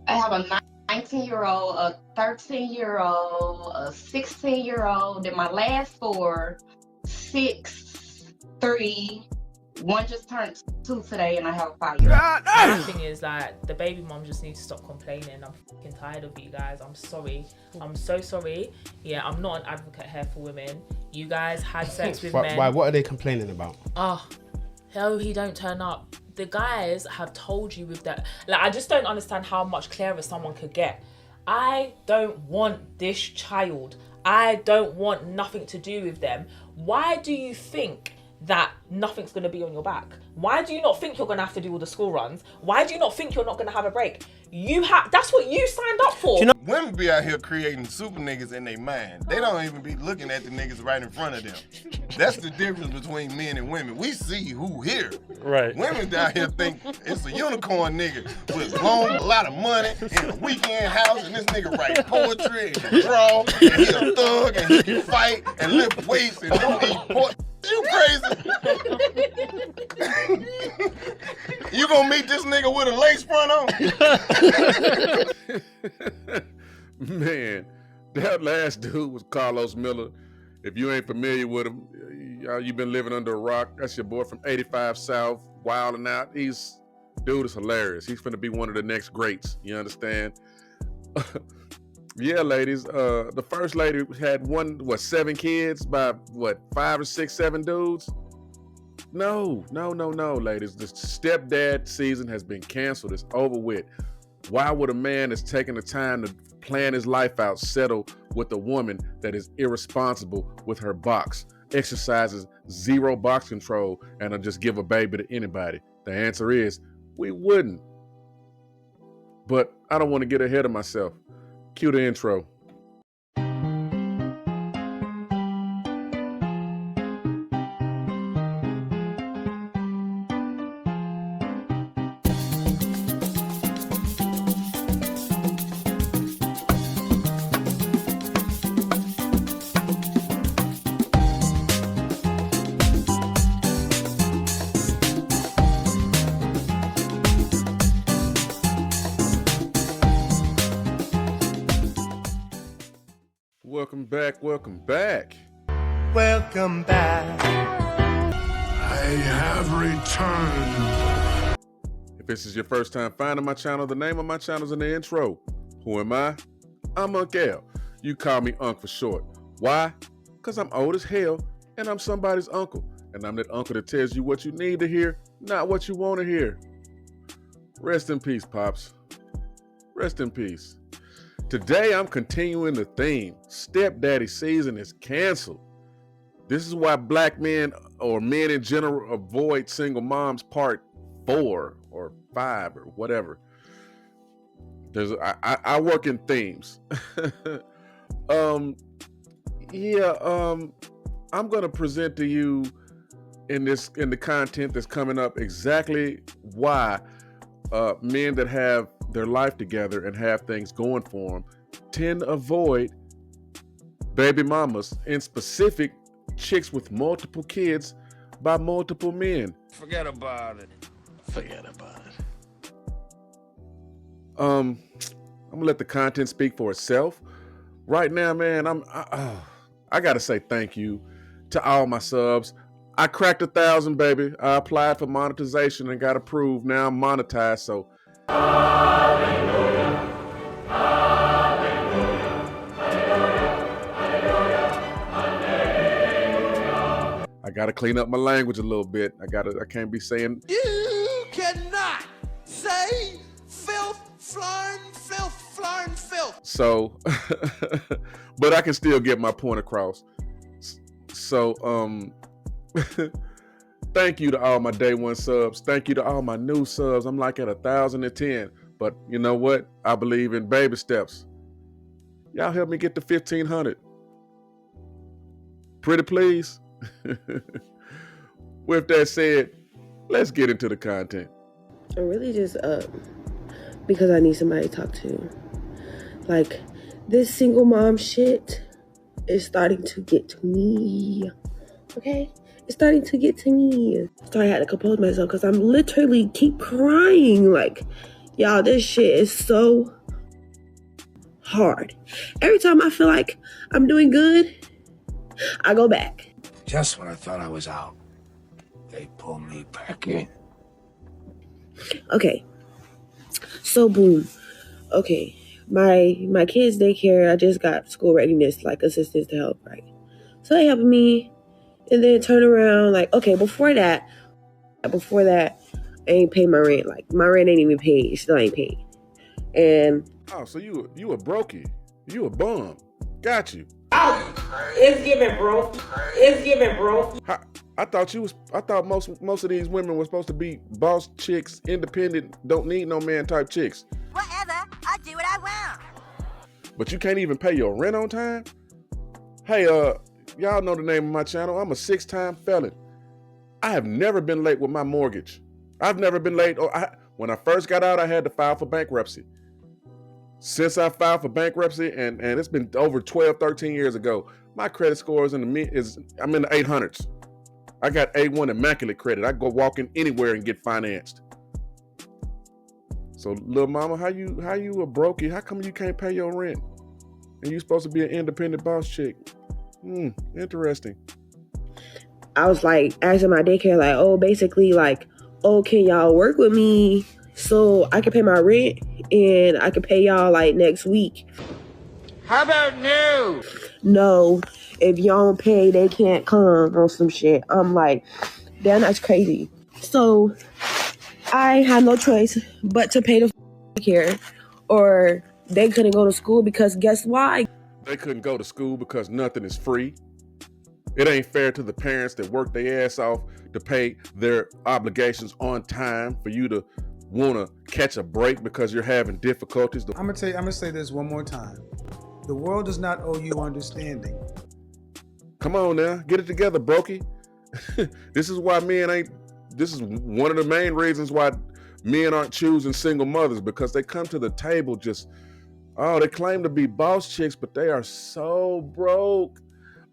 I have a 19-year-old, a 13-year-old, a 16-year-old. Then my last four, 6, 3. One just turned 2 today, and I have a 5-year-old. My thing is like the baby mom just needs to stop complaining. I'm fucking tired of you guys. I'm sorry. I'm so sorry. Yeah, I'm not an advocate here for women. You guys had sex with men. Why? What are they complaining about? Oh, hell, he don't turn up. The guys have told you with that. Like, I just don't understand how much clearer someone could get. I don't want this child. I don't want nothing to do with them. Why do you think that nothing's going to be on your back? Why do you not think you're going to have to do all the school runs? Why do you not think you're not going to have a break? That's what you signed up for. You know, women be out here creating super niggas in their mind. They don't even be looking at the niggas right in front of them. That's the difference between men and women. We see who here. Right. Women down here think it's a unicorn nigga with a lot of money in a weekend house, and this nigga write poetry and can draw, and he a thug, and he can fight and lift weights and don't eat pork. You crazy? You gonna meet this nigga with a lace front on? Man, that last dude was Carlos Miller. If you ain't familiar with him, you've been living under a rock. That's your boy from 85 South, wilding out. Dude is hilarious. He's finna be one of the next greats. You understand? Yeah, ladies. The first lady had 7 kids by 5 or 6, 7 dudes? No, ladies. The stepdad season has been canceled. It's over with. Why would a man that's taking the time to plan his life out settle with a woman that is irresponsible with her box, exercises zero box control, and will just give a baby to anybody? The answer is we wouldn't. But I don't want to get ahead of myself. Cue the intro. Welcome back. Welcome back. I have returned. If this is your first time finding my channel, the name of my channel is in the intro. Who am I? I'm Unc L. You call me Unc for short. Why? Because I'm old as hell and I'm somebody's uncle. And I'm that uncle that tells you what you need to hear, not what you want to hear. Rest in peace, Pops. Rest in peace. Today, I'm continuing the theme. Stepdaddy season is canceled. This is why black men or men in general avoid single moms part 4 or 5 or whatever. I work in themes. I'm gonna present to you in the content that's coming up exactly why men that have their life together and have things going for them tend to avoid baby mamas, in specific chicks with multiple kids by multiple men. Forget about it. I'm gonna let the content speak for itself. Right now, man, I gotta say thank you to all my subs. I cracked 1,000, baby. I applied for monetization and got approved. Now I'm monetized, so hallelujah. I gotta clean up my language a little bit. I can't be saying You cannot say filth, filth. so, but I can still get my point across. So, thank you to all my day one subs. Thank you to all my new subs. I'm like at 1,010. But you know what? I believe in baby steps. Y'all help me get to 1,500. Pretty please. With that said, let's get into the content. I'm really just up because I need somebody to talk to. Like, this single mom shit is starting to get to me. Okay? It's starting to get to me. Sorry, I had to compose myself because I'm literally keep crying. Like, Y'all, this shit is so hard. Every time I feel like I'm doing good, I go back. Just when I thought I was out, they pull me back in. Okay. So boom. Okay. My kids' daycare, I just got school readiness, like assistance to help, right? So they helping me, and then turn around, like, okay, before that, I ain't paid my rent. Like, my rent ain't even paid. It still ain't paid. And Oh, so you a brokey. You a bum. Got you. It's giving, bro. It's giving, bro. I thought most of these women were supposed to be boss chicks, independent, don't need no man type chicks. Whatever. I do what I want. But you can't even pay your rent on time? Hey, y'all know the name of my channel. I'm a 6-time felon. I have never been late with my mortgage. I've never been late. When I first got out, I had to file for bankruptcy. Since I filed for bankruptcy, and it's been over 12, 13 years ago, my credit score is I'm in the 800s. I got A1 immaculate credit. I go walk in anywhere and get financed. So, little mama, how you a brokey? How come you can't pay your rent? And you supposed to be an independent boss chick? Interesting. I was like asking my daycare, like, oh, basically, like, oh, can y'all work with me so I can pay my rent and I can pay y'all like next week? How about no? No, if y'all don't pay, they can't come on some shit. I'm like, damn, that's crazy. So I had no choice but to pay the care, or they couldn't go to school because guess why? They couldn't go to school because nothing is free. It ain't fair to the parents that work their ass off to pay their obligations on time for you to want to catch a break because you're having difficulties. I'm gonna say this one more time. The world does not owe you understanding. Come on now, get it together, brokey. This is one of the main reasons why men aren't choosing single mothers, because they come to the table they claim to be boss chicks, but they are so broke.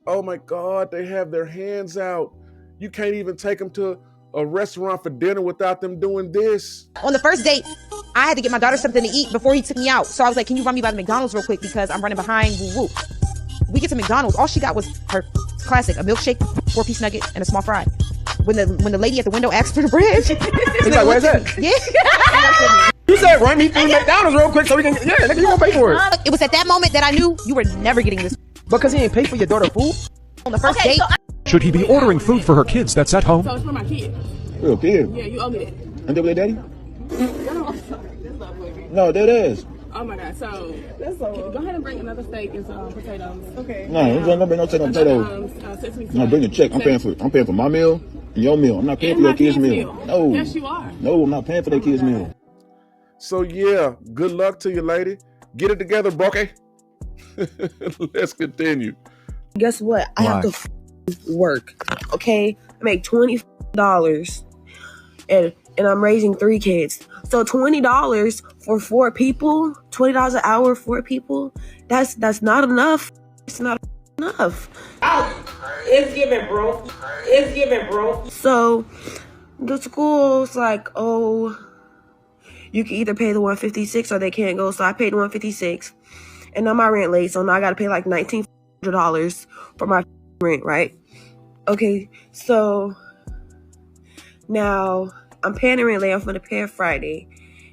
Oh my God, they have their hands out. You can't even take them to a restaurant for dinner without them doing this. On the first date, I had to get my daughter something to eat before he took me out. So I was like, can you run me by the McDonald's real quick because I'm running behind, woo woo. We get to McDonald's, all she got was her classic, a milkshake, 4-piece nugget, and a small fry. When the lady at the window asked for the bread, He's like, where's that? Yeah. You said run me through McDonald's real quick so we can, nigga, you gonna pay for it. It was at that moment that I knew you were never getting this. Because he ain't pay for your daughter food? On the first date. Should he be ordering food for her kids that's at home? So it's for my kid. Real kid? Yeah, you owe me that. And they with their daddy? That's not baby. No, that is. Oh my God, so go ahead and bring another steak and some potatoes. Okay. No, I'm not bring no steak and potatoes. No, bring the check. I'm paying for my meal and your meal. I'm not paying for your kids' meal. No. Yes, you are. No, I'm not paying for their kids' meal. So yeah, good luck to you, lady. Get it together, brokey. Let's continue. Guess what? I have to work. Okay, I make $20, and I'm raising 3 kids. So $20 for 4 people, $20 an hour for 4 people. That's not enough. It's not enough. It's giving, bro. It's giving, bro. So the school's like, oh, you can either pay the $156 or they can't go. So I paid the $156, and now my rent late. So now I got to pay like $1,900 for my rent, right? Okay, so now I'm paying the rent late. I'm going to pay it Friday.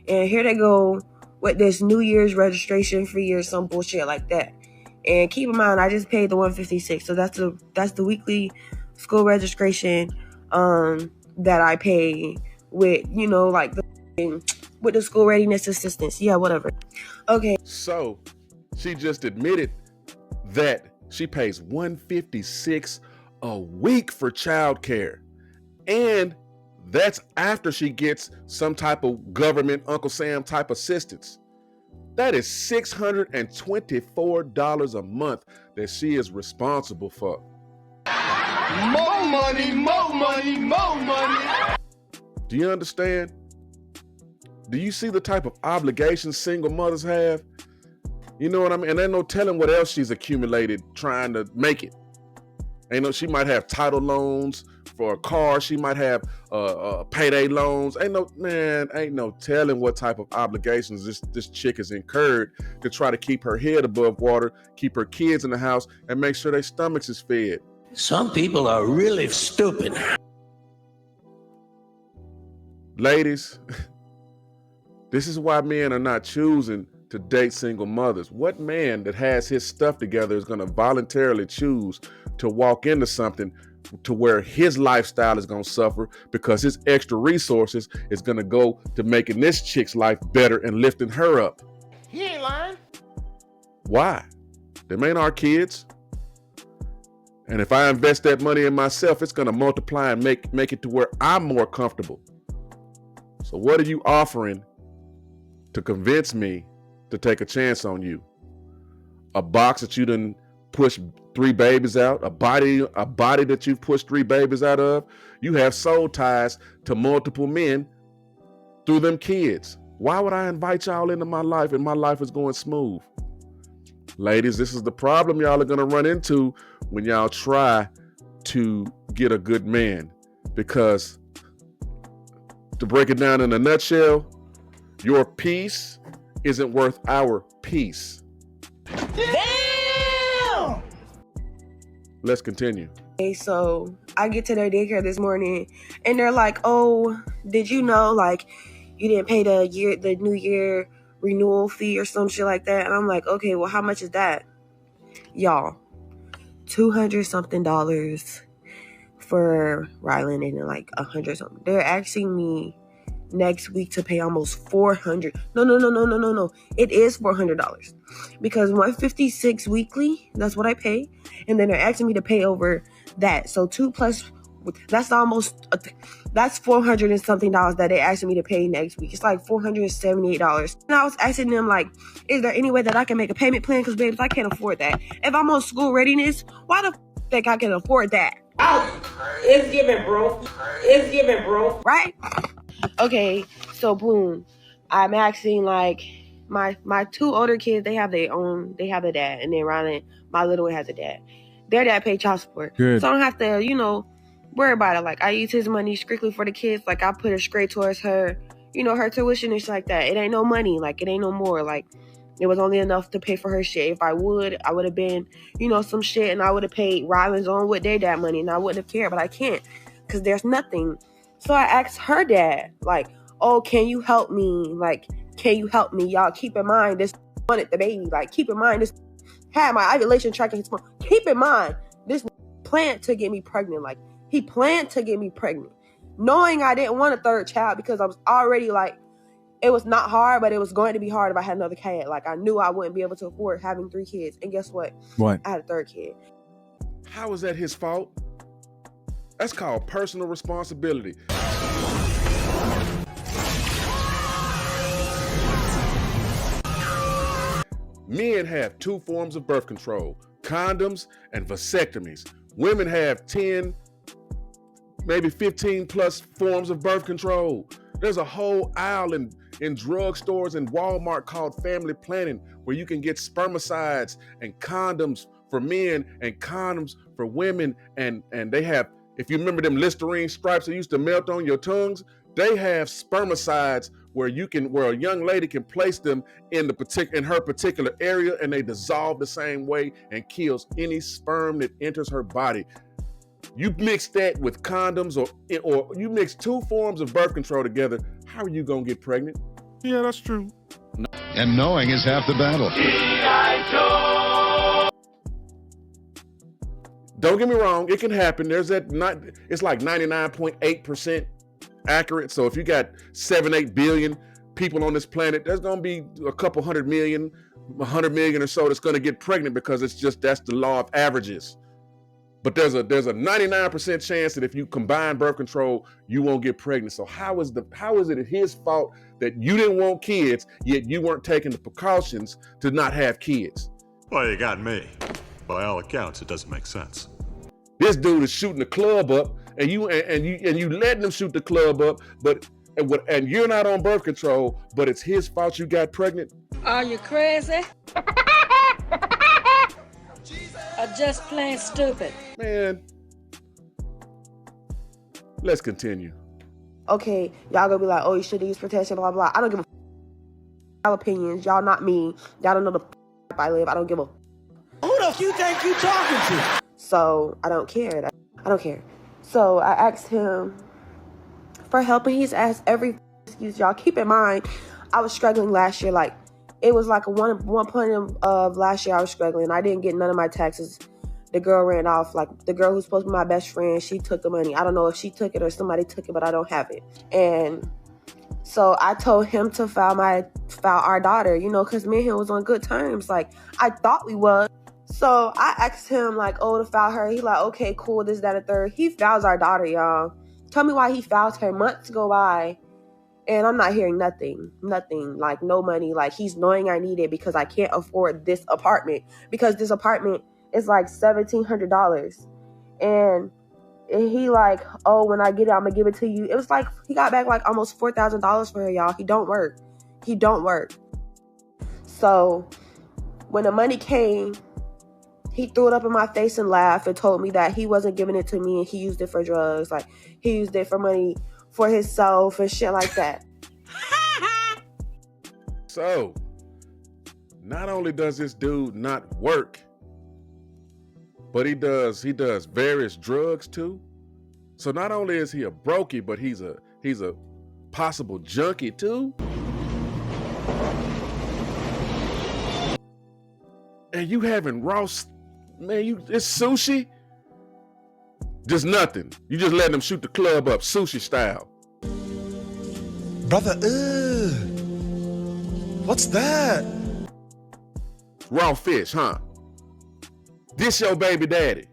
And here they go with this New Year's registration fee or some bullshit like that. And keep in mind, I just paid the $156. So that's the weekly school registration that I pay with, like with the school readiness assistance. Yeah, whatever. Okay. So she just admitted that she pays $156 a week for childcare. And that's after she gets some type of government Uncle Sam type assistance. That is $624 a month that she is responsible for. More money, more money, more money. Do you understand? Do you see the type of obligations single mothers have? You know what I mean? And there's no telling what else she's accumulated trying to make it. She might have title loans for a car. She might have payday loans. Ain't no telling what type of obligations this chick has incurred to try to keep her head above water, keep her kids in the house, and make sure their stomachs is fed. Some people are really stupid. Ladies, this is why men are not choosing to date single mothers. What man that has his stuff together is going to voluntarily choose to walk into something to where his lifestyle is going to suffer because his extra resources is going to go to making this chick's life better and lifting her up? He ain't lying. Why? Them ain't our kids. And if I invest that money in myself, it's going to multiply and make it to where I'm more comfortable. So what are you offering to convince me to take a chance on you? A box that you done pushed 3 babies out, a body that you've pushed 3 babies out of. You have soul ties to multiple men through them kids. Why would I invite y'all into my life and my life is going smooth? Ladies, this is the problem y'all are going to run into when y'all try to get a good man. Because to break it down in a nutshell, your peace isn't worth our peace. Damn! Let's continue. Okay, so I get to their daycare this morning and they're like, oh, did you know, like, you didn't pay the new year renewal fee or some shit like that? And I'm like, okay, well, how much is that? Y'all, $200 something for Rylan and then like $100 something. They're asking me next week to pay almost $400. No. It is $400 because $156 weekly, that's what I pay. And then they're asking me to pay over that. So 2 plus, that's $400 and something that they're asking me to pay next week. It's like $478. And I was asking them, like, is there any way that I can make a payment plan? Because, babes, I can't afford that. If I'm on school readiness, why the think I can afford that? Oh, it's giving, bro. It's giving, bro. Right? Okay, so boom. I'm asking, like, my 2 older kids, they have a dad. And then Riley, my little one, has a dad. Their dad paid child support. Good. So I don't have to, worry about it. Like, I use his money strictly for the kids. Like, I put it straight towards her, her tuition and shit like that. It ain't no money. Like, it ain't no more. Like, it was only enough to pay for her shit. If I would have been, some shit, and I would have paid Rylan's on with their dad money, and I wouldn't have cared. But I can't, because there's nothing. So I asked her dad, like, oh, can you help me? Like, can you help me? Y'all, keep in mind, this wanted the baby. Like, keep in mind, this had my ovulation tracking his phone. Keep in mind, this planned to get me pregnant. Like, he planned to get me pregnant, knowing I didn't want a 3rd child because I was already like, it was not hard, but it was going to be hard if I had another kid. Like, I knew I wouldn't be able to afford having 3 kids. And guess what? What? I had a 3rd kid. How is that his fault? That's called personal responsibility. Men have 2 forms of birth control, condoms and vasectomies. Women have 10, maybe 15 plus forms of birth control. There's a whole aisle in drugstores and Walmart called family planning where you can get spermicides and condoms for men and condoms for women. And they have, if you remember them Listerine stripes that used to melt on your tongues, they have spermicides where a young lady can place them in her particular area, and they dissolve the same way and kills any sperm that enters her body. You mix that with condoms or you mix 2 forms of birth control together, how are you gonna get pregnant? Yeah, that's true. And knowing is half the battle. Don't get me wrong, it can happen. It's like 99.8% accurate. So if you got 7-8 billion people on this planet, there's gonna be a couple 100 million or so that's gonna get pregnant because that's the law of averages. But there's a 99% chance that if you combine birth control, you won't get pregnant. So how is it his fault that you didn't want kids, yet you weren't taking the precautions to not have kids? Well, you got me. By all accounts, it doesn't make sense. This dude is shooting the club up, and you letting him shoot the club up, and you're not on birth control, but it's his fault you got pregnant. Are you crazy? Or just plain stupid? Man, Let's continue. Okay, y'all gonna be like, oh, you should use protection, blah, blah. I don't give a y'all opinions. Y'all not me. Y'all don't know the I live. I don't give a Who the f you think you talking to? So I don't care. I don't care. So I asked him for help, and he's asked every excuse. Y'all keep in mind, I was struggling last year. Like, it was like one point of last year I was struggling. I didn't get none of my taxes. The girl ran off. Like, the girl who's supposed to be my best friend, she took the money. I don't know if she took it or somebody took it, but I don't have it. And so I told him to file our daughter, you know, because me and him was on good terms. Like, I thought we was. So I asked him, like, oh, to file her. He like, okay, cool, this, that, and third. He files our daughter, y'all. Tell me why he files her. Months go by, and I'm not hearing nothing. Nothing. Like, no money. Like, he's knowing I need it because I can't afford this apartment. Because this apartment is like $1,700. And he like, oh, when I get it, I'm going to give it to you. It was like, he got back like almost $4,000 for her, y'all. He don't work. So when the money came, he threw it up in my face and laughed and told me that he wasn't giving it to me and he used it for drugs. Like, he used it for money for himself and shit like that. So, not only does this dude not work, but he does various drugs too. So not only is he a brokey, but he's a possible junkie too. And you having man, it's sushi? Just nothing. You just letting them shoot the club up, sushi style. Brother, what's that? Raw fish, huh? This your baby daddy.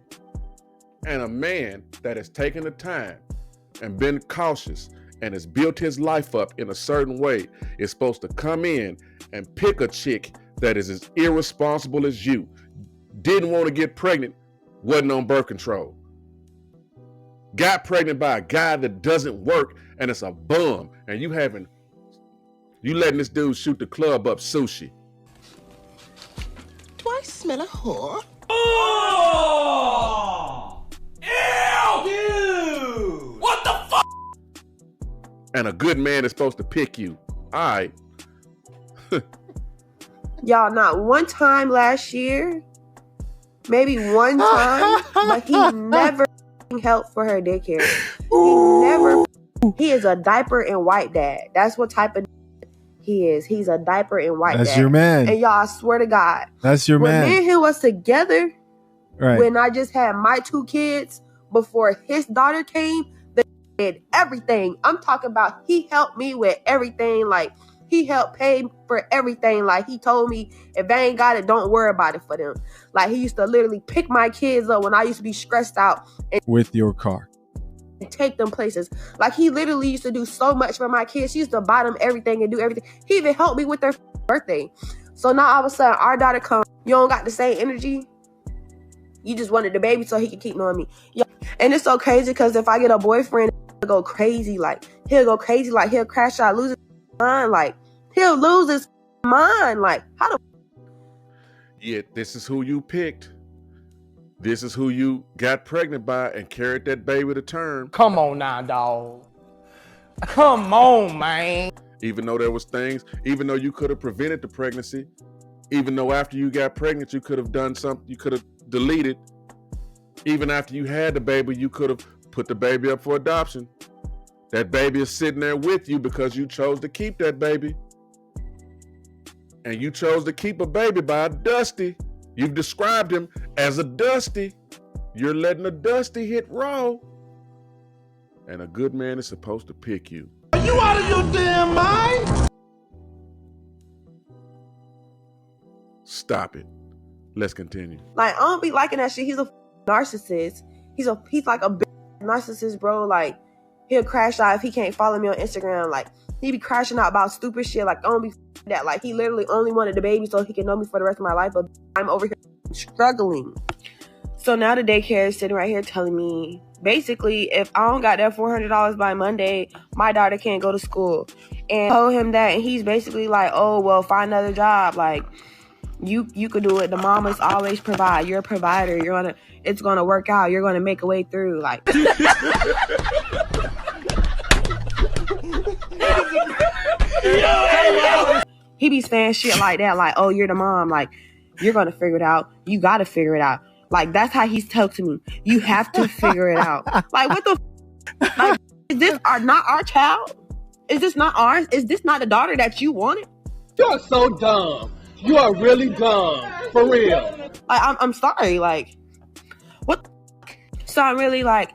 And a man that has taken the time and been cautious and has built his life up in a certain way is supposed to come in and pick a chick that is as irresponsible as you. Didn't want to get pregnant, wasn't on birth control. Got pregnant by a guy that doesn't work and it's a bum. And you letting this dude shoot the club up sushi. Do I smell a whore? Oh! Ew! Dude! What the fuck? And a good man is supposed to pick you. All right. Y'all, not one time last year, maybe one time, but he never helped for her daycare. He is a diaper and wipe dad. That's what type of he is. He's a diaper and wipe dad. That's your man. And y'all, I swear to God. That's your man. When me and him was together, right, when I just had my 2 kids, before his daughter came, they did everything. I'm talking about he helped me with everything. Like, he helped pay for everything. Like, he told me, if they ain't got it, don't worry about it for them. Like, he used to literally pick my kids up when I used to be stressed out. And with your car. And take them places. Like, he literally used to do so much for my kids. He used to buy them everything and do everything. He even helped me with their birthday. So now all of a sudden, our daughter comes. You don't got the same energy. You just wanted the baby so he could keep knowing me. Yeah. And it's so crazy because if I get a boyfriend, he'll go crazy. Like, he'll crash out, lose his mind. Like, he'll lose his mind. Like, how the... Yeah, this is who you picked. This is who you got pregnant by and carried that baby to term. Come on now, dog. Come on, man. Even though there was things, even though you could have prevented the pregnancy, even though after you got pregnant, you could have done something, you could have deleted. Even after you had the baby, you could have put the baby up for adoption. That baby is sitting there with you because you chose to keep that baby. And you chose to keep a baby by a Dusty. You've described him as a Dusty. You're letting a Dusty hit raw. And a good man is supposed to pick you. Are you out of your damn mind? Stop it. Let's continue. Like, I don't be liking that shit. He's a narcissist. He's like a big narcissist, bro. Like, he'll crash out if he can't follow me on Instagram. Like, he be crashing out about stupid shit. Like, I don't be that. Like, he literally only wanted the baby so he can know me for the rest of my life. But I'm over here struggling. So now the daycare is sitting right here telling me, basically, if I don't got that $400 by Monday, my daughter can't go to school. And I told him that, and he's basically like, oh, well, find another job. Like, you could do it. The mamas always provide. You're a provider. It's gonna work out. You're gonna make a way through. Like. He be saying shit like that, like, oh, you're the mom, like, you're gonna figure it out. You gotta figure it out. Like, that's how he's talking to me. You have to figure it out. Like, what the like, is this not our child? Is this not ours? Is this not the daughter that you wanted? You are so dumb. You are really dumb. For real. Like, I'm sorry, like, what? So I'm really like,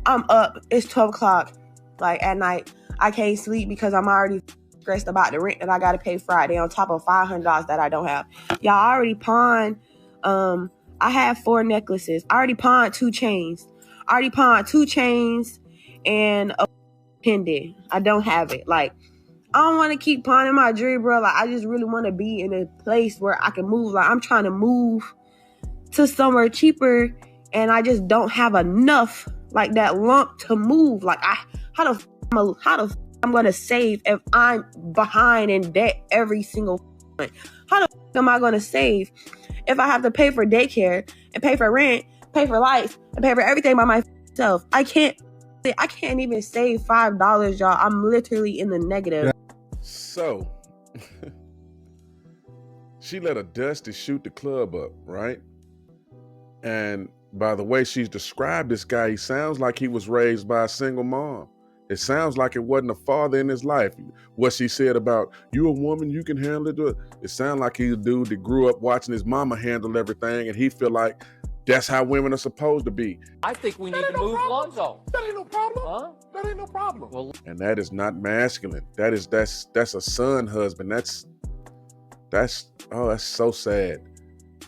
I'm up. It's 12 o'clock, like, at night. I can't sleep because I'm already stressed about the rent that I gotta pay Friday on top of $500 that I don't have. Y'all already pawned. I have 4 necklaces. I already pawned 2 chains. And a pendant. I don't have it. Like, I don't want to keep pawning my jewelry, bro. Like, I just really want to be in a place where I can move. Like, I'm trying to move to somewhere cheaper, and I just don't have enough, like, that lump to move. Like, how the I'm gonna save if I'm behind in debt every single month? How the am I gonna save if I have to pay for daycare and pay for rent, pay for lights, and pay for everything by myself? I can't even save $5, y'all. I'm literally in the negative. So she let a Dusty shoot the club up, right? And by the way she's described this guy, he sounds like he was raised by a single mom. It sounds like it wasn't a father in his life. What she said about, you a woman, you can handle it. It sounds like he's a dude that grew up watching his mama handle everything, and he feel like that's how women are supposed to be. I think we need to move Lonzo. That ain't no problem. Huh? That ain't no problem. Well, And that is not masculine. That's a son husband. That's so sad.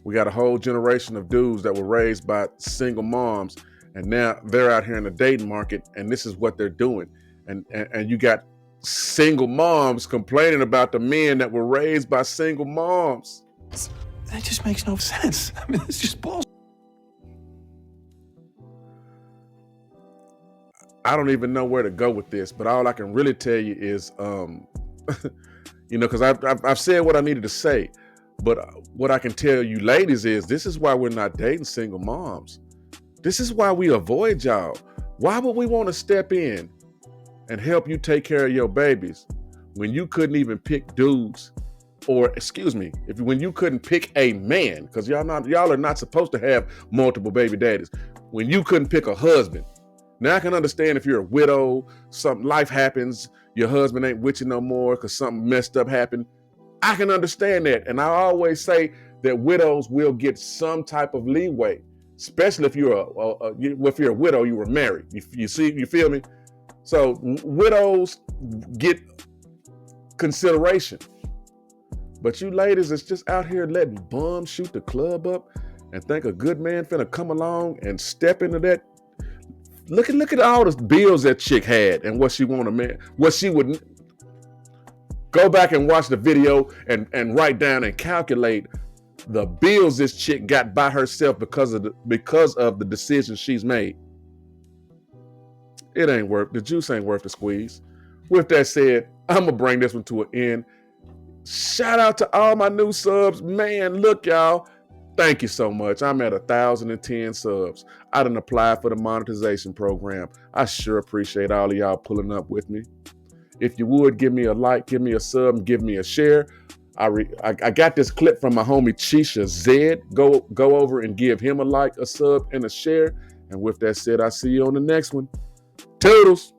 We got a whole generation of dudes that were raised by single moms, and now they're out here in the dating market, and this is what they're doing. And you got single moms complaining about the men that were raised by single moms. That just makes no sense. I mean, it's just bullshit. I don't even know where to go with this, but all I can really tell you is, because I've said what I needed to say, but what I can tell you ladies is this is why we're not dating single moms. This is why we avoid y'all. Why would we want to step in and help you take care of your babies when you couldn't even pick dudes, or when you couldn't pick a man, because y'all are not supposed to have multiple baby daddies. When you couldn't pick a husband. Now I can understand if you're a widow, life happens, your husband ain't with you no more because something messed up happened. I can understand that. And I always say that widows will get some type of leeway, especially if you're a widow, you were married. You feel me? So widows get consideration. But you ladies is just out here letting bums shoot the club up and think a good man finna come along and step into that. Look at all the bills that chick had and what she wanted, man. What she would go back and watch the video and write down and calculate the bills this chick got by herself because of the decisions she's made. The juice ain't worth the squeeze. With that said, I'm gonna bring this one to an end. Shout out to all my new subs. Man, look, y'all. Thank you so much. I'm at 1,010 subs. I done applied for the monetization program. I sure appreciate all of y'all pulling up with me. If you would, give me a like, give me a sub, and give me a share. I got this clip from my homie Chisa Zed. Go over and give him a like, a sub, and a share. And with that said, I'll see you on the next one. Toodles.